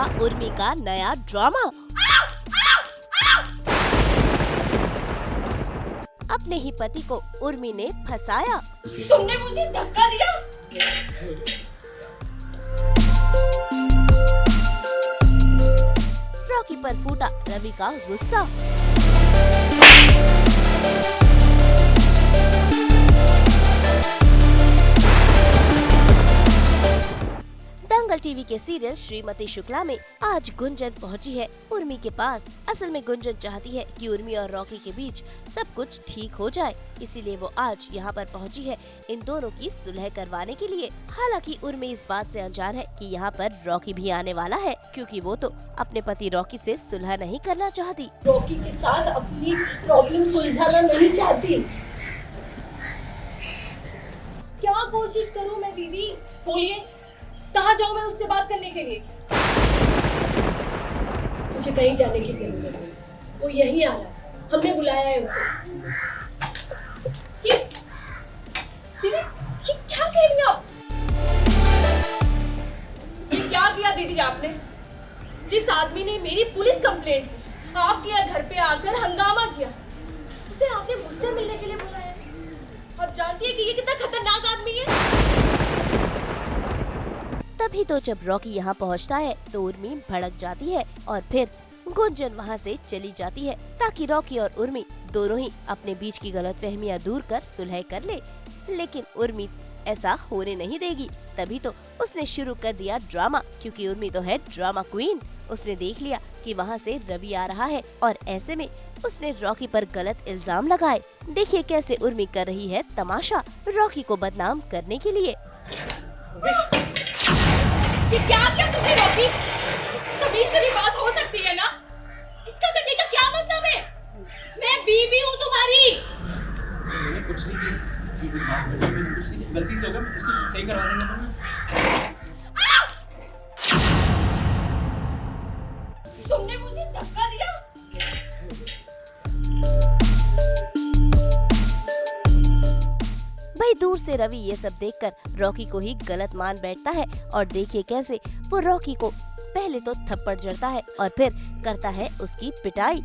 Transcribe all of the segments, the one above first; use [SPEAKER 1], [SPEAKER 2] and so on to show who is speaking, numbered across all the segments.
[SPEAKER 1] हुआ उर्मी का नया ड्रामा। अपने ही पति को उर्मी ने फंसाया।
[SPEAKER 2] तुमने मुझे धक्का दिया।
[SPEAKER 1] रॉकी पर फूटा रवि का गुस्सा। दंगल टीवी के सीरियल श्रीमती शुक्ला में आज गुंजन पहुंची है उर्मी के पास। असल में गुंजन चाहती है कि उर्मी और रॉकी के बीच सब कुछ ठीक हो जाए, इसीलिए वो आज यहाँ पर पहुंची है इन दोनों की सुलह करवाने के लिए। हालांकि उर्मी इस बात से अनजान है कि यहाँ पर रॉकी भी आने वाला है, क्योंकि वो तो अपने पति रॉकी से सुलह नहीं करना चाहती।
[SPEAKER 2] रॉकी के साथ अपनी प्रॉब्लम सुलझाना नहीं चाहती। क्या कोशिश करूं मैं दीदी? बोलिए, कहाँ जाऊँ मैं उससे बात करने के लिए? मुझे कहीं जाने की जरूरत नहीं, वो यहीं आ रहा है, हमने बुलाया है उसे। दीदी, ये क्या कह रही हैं आप? ये क्या किया दीदी आपने? जिस आदमी ने मेरी पुलिस कंप्लेंट की, आपके घर पे आकर हंगामा किया, उसे आपने मुझसे मिलने के लिए बुलाया और जानती है कि ये कितना खतरनाक आदमी है।
[SPEAKER 1] तभी तो जब रॉकी यहाँ पहुँचता है तो उर्मी भड़क जाती है और फिर गुंजन वहाँ से चली जाती है, ताकि रॉकी और उर्मी दोनों ही अपने बीच की गलतफहमियां दूर कर सुलह कर ले। लेकिन उर्मी ऐसा होने नहीं देगी। तभी तो उसने शुरू कर दिया ड्रामा, क्योंकि उर्मी तो है ड्रामा क्वीन। उसने देख लिया कि वहाँ से रवि आ रहा है और ऐसे में उसने रॉकी पर गलत इल्जाम लगाए। देखिए कैसे उर्मी कर रही है तमाशा रॉकी को बदनाम करने के लिए।
[SPEAKER 2] ये क्या किया तुमने रॉकी? तमीज से भी बात हो सकती है ना? इसका करने का क्या मतलब है? मैं बीवी हूँ तुम्हारी।
[SPEAKER 3] मैंने कुछ नहीं किया, गलती से हो गया, इसको सही करवा देंगे।
[SPEAKER 2] तुमने मुझे धक्का दिया।
[SPEAKER 1] भाई दूर से रवि ये सब देखकर रॉकी को ही गलत मान बैठता है और देखिए कैसे वो रॉकी को पहले तो थप्पड़ जड़ता है और फिर करता है उसकी पिटाई।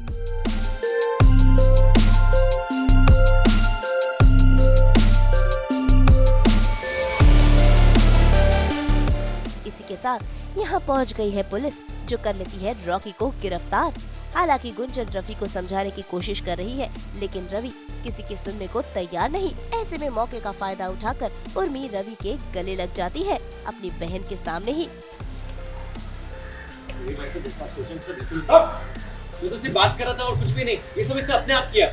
[SPEAKER 1] इसी के साथ यहाँ पहुँच गई है पुलिस, जो कर लेती है रॉकी को गिरफ्तार। हालांकि गुंजन रवि को समझाने की कोशिश कर रही है, लेकिन रवि किसी की सुनने को तैयार नहीं। ऐसे में मौके का फायदा उठाकर उर्मी रवि के गले लग जाती है अपनी बहन के सामने ही।
[SPEAKER 3] मैं तो सिर्फ बात कर रहा था और कुछ भी नहीं, ये सब इसने अपने आप किया।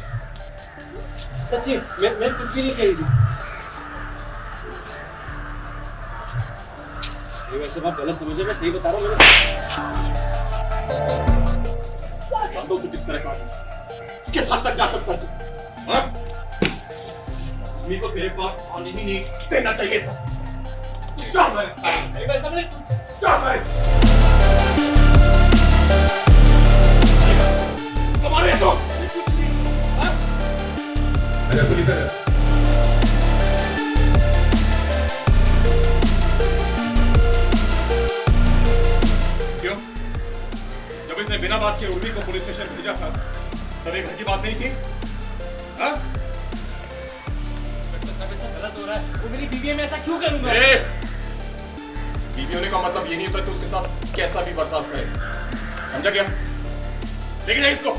[SPEAKER 3] सच्ची मैं कुछ भी नहीं कही थी। ये वैसे बात गलत समझे, मैं सही बता रहा हूँ। मैंने किस तरह का किस हद तक जा सकता है? मेरे को तेरे पास आने ही नहीं देना चाहिए था। हमारे तो क्यों? जब इसने बिना बात के उर्मी को पुलिस स्टेशन भेजा था, तब ये घर की बात नहीं थी? हाँ? गलत हो रहा है। वो मेरी बीवी है, मैं ऐसा क्यों करूंगा? बीवी होने का मतलब ये नहीं होता कि उसके साथ कैसा भी बर्ताव करे, समझा क्या? लेकिन इसको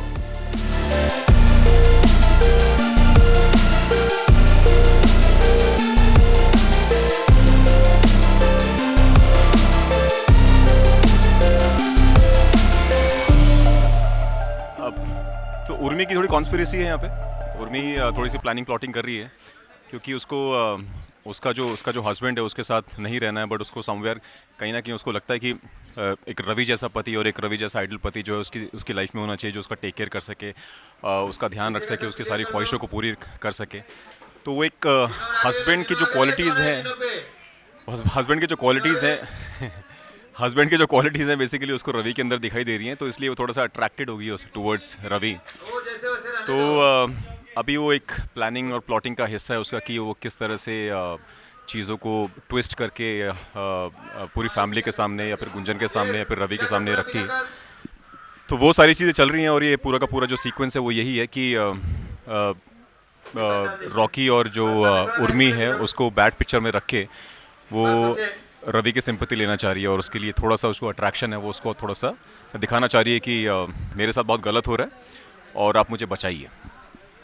[SPEAKER 4] तो उर्मी की थोड़ी कॉन्स्पिरेसी है यहाँ पे। उर्मी थोड़ी सी प्लानिंग प्लॉटिंग कर रही है, क्योंकि उसको उसका जो हस्बैंड है उसके साथ नहीं रहना है, बट उसको समवेयर कहीं ना कहीं उसको लगता है कि एक रवि जैसा पति और एक रवि जैसा आइडल पति जो है उसकी लाइफ में होना चाहिए, जो उसका टेक केयर कर सके, उसका ध्यान रख सके, उसकी सारी ख्वाहिशों को पूरी कर सके। तो वो एक हस्बैंड की जो क्वालिटीज़ हैं बेसिकली उसको रवि के अंदर दिखाई दे रही हैं, तो इसलिए वो थोड़ा सा अट्रैक्टेड होगी टुवर्ड्स रवि। तो अभी वो एक प्लानिंग और प्लॉटिंग का हिस्सा है उसका कि वो किस तरह से चीज़ों को ट्विस्ट करके पूरी फैमिली के सामने या फिर गुंजन के सामने या फिर रवि के सामने रखी। तो वो सारी चीज़ें चल रही हैं और ये पूरा का पूरा जो सीक्वेंस है वो यही है कि रॉकी और जो उर्मी है उसको बैड पिक्चर में रख के वो रवि की सिंपैथी लेना चाह रही है और उसके लिए थोड़ा सा उसको अट्रैक्शन है, वो उसको थोड़ा सा दिखाना चाह रही है कि मेरे साथ बहुत गलत हो रहा है और आप मुझे बचाइए।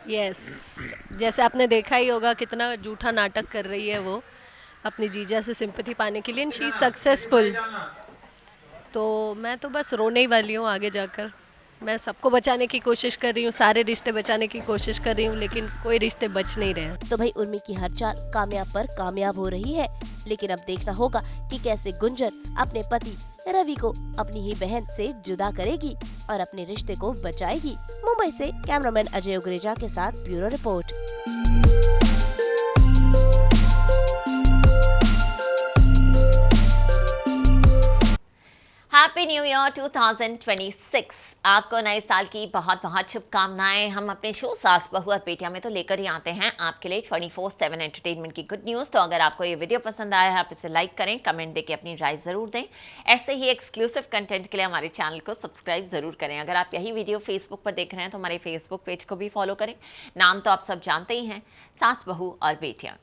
[SPEAKER 5] यस जैसे आपने देखा ही होगा कितना झूठा नाटक कर रही है वो अपनी जीजा से सिंपैथी पाने के लिए, एंड शी इज सक्सेसफुल। तो मैं तो बस रोने ही वाली हूँ आगे जाकर। मैं सबको बचाने की कोशिश कर रही हूँ, सारे रिश्ते बचाने की कोशिश कर रही हूँ, लेकिन कोई रिश्ते बच नहीं रहे हैं।
[SPEAKER 1] तो भाई उर्मी की हर चाल कामयाब पर कामयाब हो रही है, लेकिन अब देखना होगा कि कैसे गुंजन अपने पति रवि को अपनी ही बहन से जुदा करेगी और अपने रिश्ते को बचाएगी। मुंबई से कैमरामैन अजय उग्रेजा के साथ bureau report.
[SPEAKER 6] Happy new year 2026। आपको नए साल की बहुत बहुत शुभकामनाएं। हम अपने शो सास बहू और बेटियां में तो लेकर ही आते हैं आपके लिए 24/7 एंटरटेनमेंट की गुड न्यूज़। तो अगर आपको ये वीडियो पसंद आया है आप इसे लाइक करें, कमेंट देके अपनी राय ज़रूर दें। ऐसे ही एक्सक्लूसिव कंटेंट के लिए हमारे चैनल को सब्सक्राइब ज़रूर करें। अगर आप यही वीडियो फेसबुक पर देख रहे हैं तो हमारे फेसबुक पेज को भी फॉलो करें। नाम तो आप सब जानते ही हैं, सास बहू और बेटियाँ।